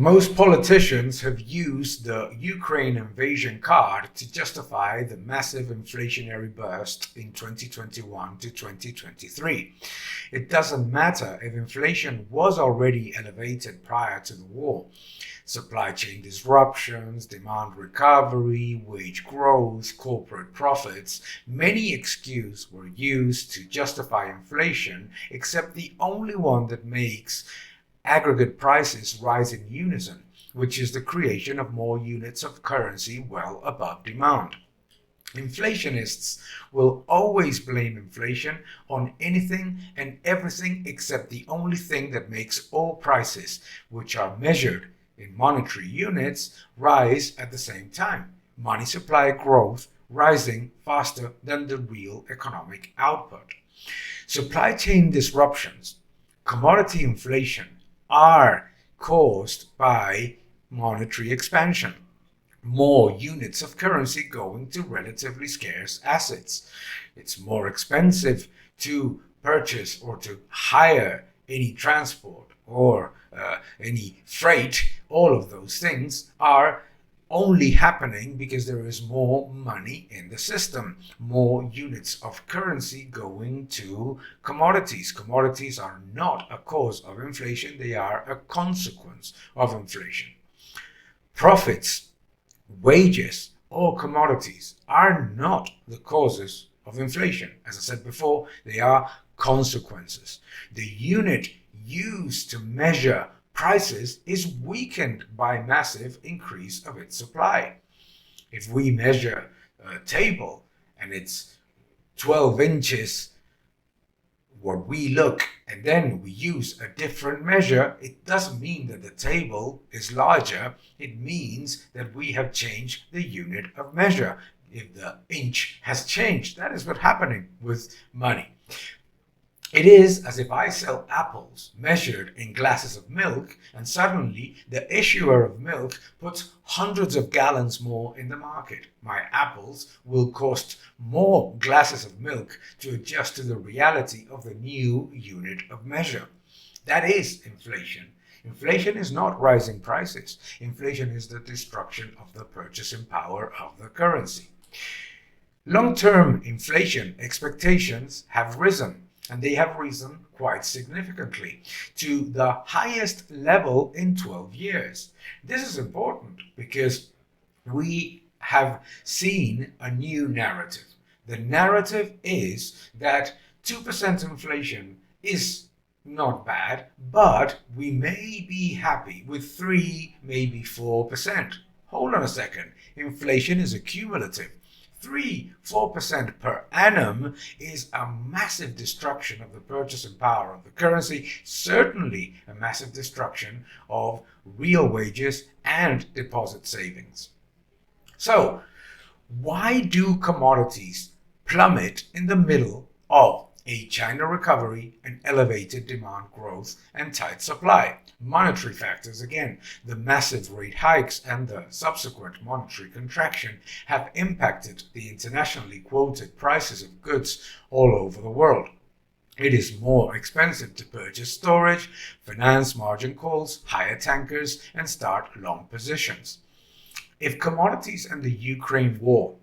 Most politicians have used the Ukraine invasion card to justify the massive inflationary burst in 2021 to 2023. It doesn't matter if inflation was already elevated prior to the war. Supply chain disruptions, demand recovery, wage growth, corporate profits, many excuses were used to justify inflation, except the only one that makes aggregate prices rise in unison, which is the creation of more units of currency well above demand. Inflationists will always blame inflation on anything and everything except the only thing that makes all prices, which are measured in monetary units, rise at the same time. Money supply growth rising faster than the real economic output. Supply chain disruptions, commodity inflation, are caused by monetary expansion. More units of currency going to relatively scarce assets. It's more expensive to purchase or to hire any transport or any freight. All of those things are only happening because there is more money in the system, more units of currency going to commodities. Commodities are not a cause of inflation, they are a consequence of inflation. Profits, wages, or commodities are not the causes of inflation. As I said before, they are consequences. The unit used to measure prices is weakened by massive increase of its supply. If we measure a table and it's 12 inches where we look and then we use a different measure, it doesn't mean that the table is larger. It means that we have changed the unit of measure. If the inch has changed, that is what's happening with money. It is as if I sell apples measured in glasses of milk, and suddenly the issuer of milk puts hundreds of gallons more in the market. My apples will cost more glasses of milk to adjust to the reality of the new unit of measure. That is inflation. Inflation is not rising prices. Inflation is the destruction of the purchasing power of the currency. Long-term inflation expectations have risen. And they have risen quite significantly to the highest level in 12 years. This is important because we have seen a new narrative. The narrative is that 2% inflation is not bad, but we may be happy with 3, maybe 4%. Hold on a second. Inflation is accumulative. 3-4% per annum is a massive destruction of the purchasing power of the currency, certainly a massive destruction of real wages and deposit savings. So, why do commodities plummet in the middle of a China recovery and elevated demand growth and tight supply? Monetary factors again. The massive rate hikes and the subsequent monetary contraction have impacted the internationally quoted prices of goods all over the world. It is more expensive to purchase storage, finance margin calls, hire tankers, and start long positions. If commodities and the Ukraine war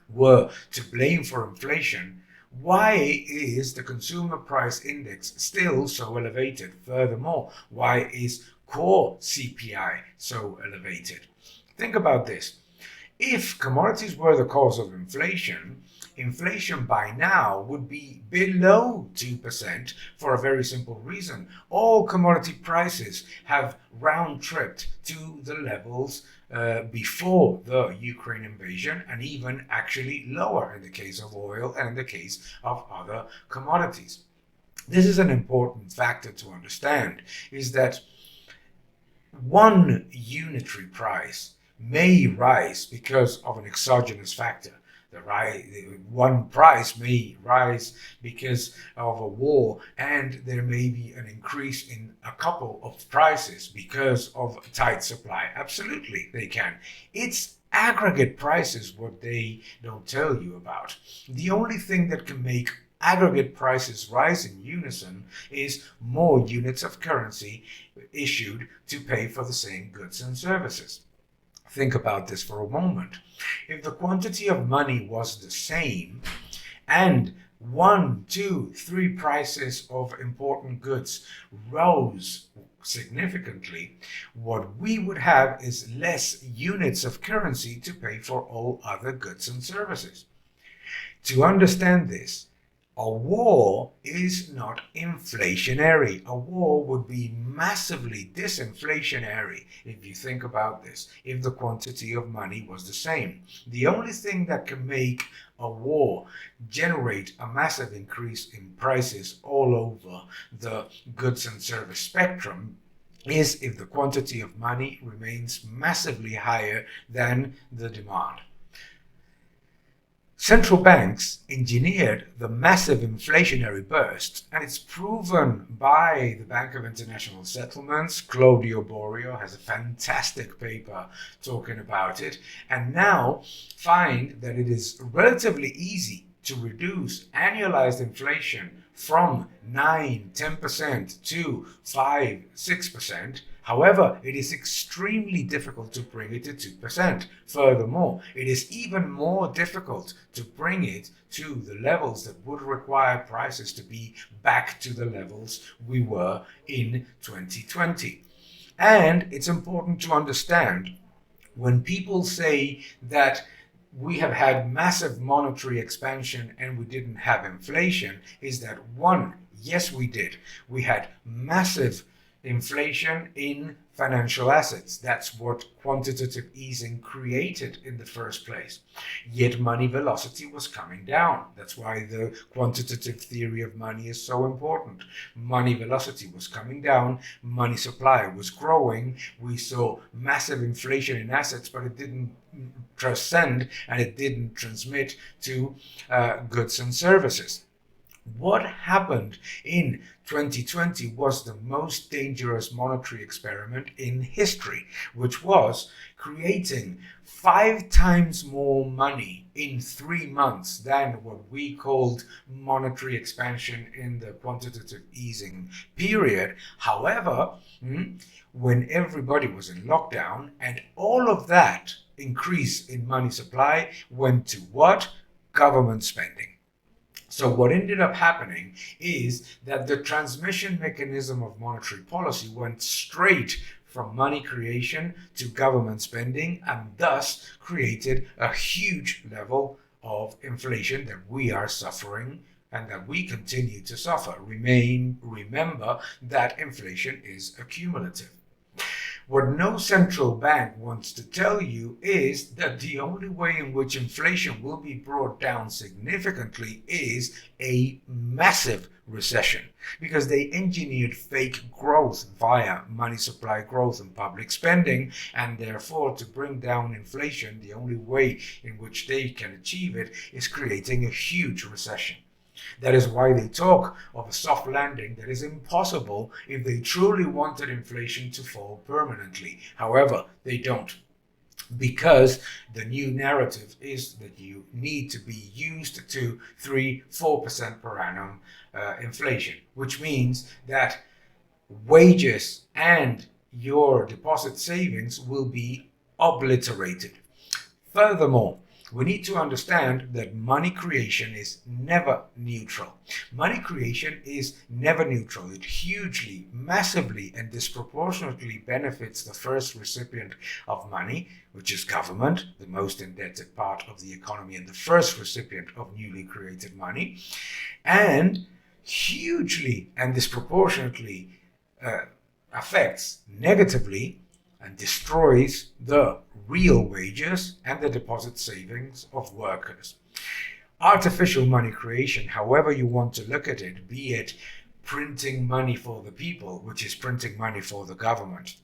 were to blame for inflation, why is the consumer price index still so elevated? Furthermore, why is core CPI so elevated? Think about this. If commodities were the cause of inflation, inflation by now would be below 2% for a very simple reason. All commodity prices have round-tripped to the levels before the Ukraine invasion, and even actually lower in the case of oil and in the case of other commodities. This is an important factor to understand, is that one unitary price may rise because of an exogenous factor. One price may rise because of a war, and there may be an increase in a couple of prices because of tight supply. Absolutely, they can. It's aggregate prices what they don't tell you about. The only thing that can make aggregate prices rise in unison is more units of currency issued to pay for the same goods and services. Think about this for a moment. If the quantity of money was the same and 1, 2, 3 prices of important goods rose significantly, what we would have is less units of currency to pay for all other goods and services. To understand this, a war is not inflationary. A war would be massively disinflationary if you think about this, if the quantity of money was the same. The only thing that can make a war generate a massive increase in prices all over the goods and service spectrum is if the quantity of money remains massively higher than the demand. Central banks engineered the massive inflationary burst, and it's proven by the Bank of International Settlements. Claudio Borio has a fantastic paper talking about it, and now find that it is relatively easy to reduce annualized inflation from 9-10% to 5-6%. However, it is extremely difficult to bring it to 2%. Furthermore, it is even more difficult to bring it to the levels that would require prices to be back to the levels we were in 2020. And it's important to understand when people say that we have had massive monetary expansion and we didn't have inflation, is that one, yes, we did. We had massive inflation in financial assets. That's what quantitative easing created in the first place. Yet money velocity was coming down. That's why the quantitative theory of money is so important. Money velocity was coming down, money supply was growing. We saw massive inflation in assets, but it didn't transcend and it didn't transmit to goods and services. What happened in 2020 was the most dangerous monetary experiment in history, which was creating 5 times more money in 3 months than what we called monetary expansion in the quantitative easing period. However, when everybody was in lockdown and all of that increase in money supply went to what? Government spending. So what ended up happening is that the transmission mechanism of monetary policy went straight from money creation to government spending, and thus created a huge level of inflation that we are suffering and that we continue to suffer. Remember that inflation is accumulative. What no central bank wants to tell you is that the only way in which inflation will be brought down significantly is a massive recession, because they engineered fake growth via money supply growth and public spending, and therefore to bring down inflation, the only way in which they can achieve it is creating a huge recession. That is why they talk of a soft landing that is impossible if they truly wanted inflation to fall permanently. However, they don't, because the new narrative is that you need to be used to 3-4% per annum inflation, which means that wages and your deposit savings will be obliterated. Furthermore, we need to understand that money creation is never neutral. Money creation is never neutral. It hugely, massively, and disproportionately benefits the first recipient of money, which is government, the most indebted part of the economy and the first recipient of newly created money, and hugely and disproportionately affects negatively and destroys the real wages and the deposit savings of workers. Artificial money creation, however you want to look at it, be it printing money for the people, which is printing money for the government,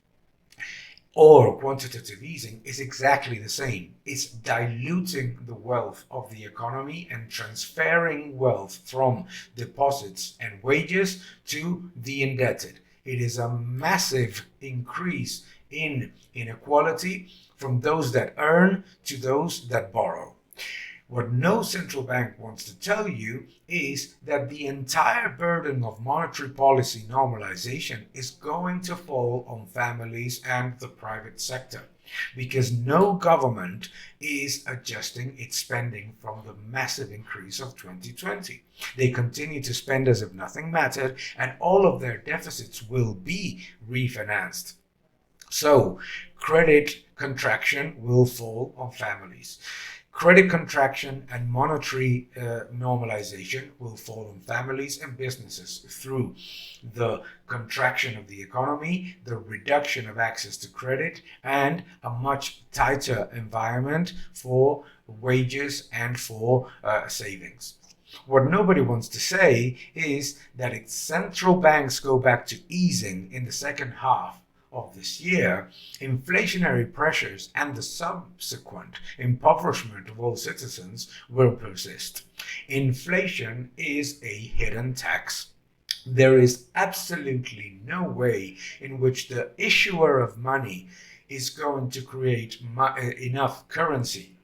or quantitative easing, is exactly the same. It's diluting the wealth of the economy and transferring wealth from deposits and wages to the indebted. It is a massive increase in inequality from those that earn to those that borrow. What no central bank wants to tell you is that the entire burden of monetary policy normalization is going to fall on families and the private sector, because no government is adjusting its spending from the massive increase of 2020. They continue to spend as if nothing mattered, and all of their deficits will be refinanced. So, credit contraction will fall on families. Credit contraction and monetary normalization will fall on families and businesses through the contraction of the economy, the reduction of access to credit, and a much tighter environment for wages and for savings. What nobody wants to say is that if central banks go back to easing in the second half of this year, inflationary pressures and the subsequent impoverishment of all citizens will persist. Inflation is a hidden tax. There is absolutely no way in which the issuer of money is going to create enough currency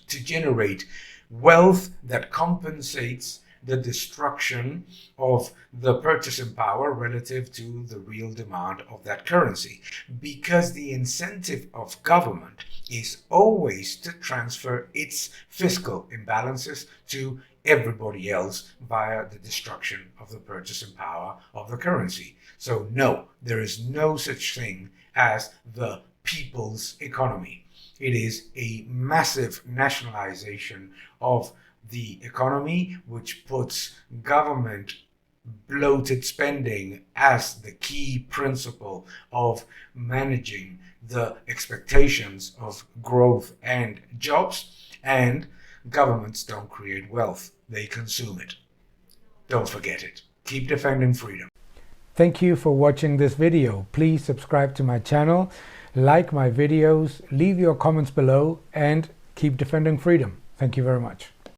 to generate wealth that compensates the destruction of the purchasing power relative to the real demand of that currency, because the incentive of government is always to transfer its fiscal imbalances to everybody else via the destruction of the purchasing power of the currency. So no, there is no such thing as the people's economy. It is a massive nationalization of the economy, which puts government bloated spending as the key principle of managing the expectations of growth and jobs. And governments don't create wealth, they consume it. Don't forget it. Keep defending freedom. Thank you for watching this video. Please subscribe to my channel, like my videos, leave your comments below, and keep defending freedom. Thank you very much.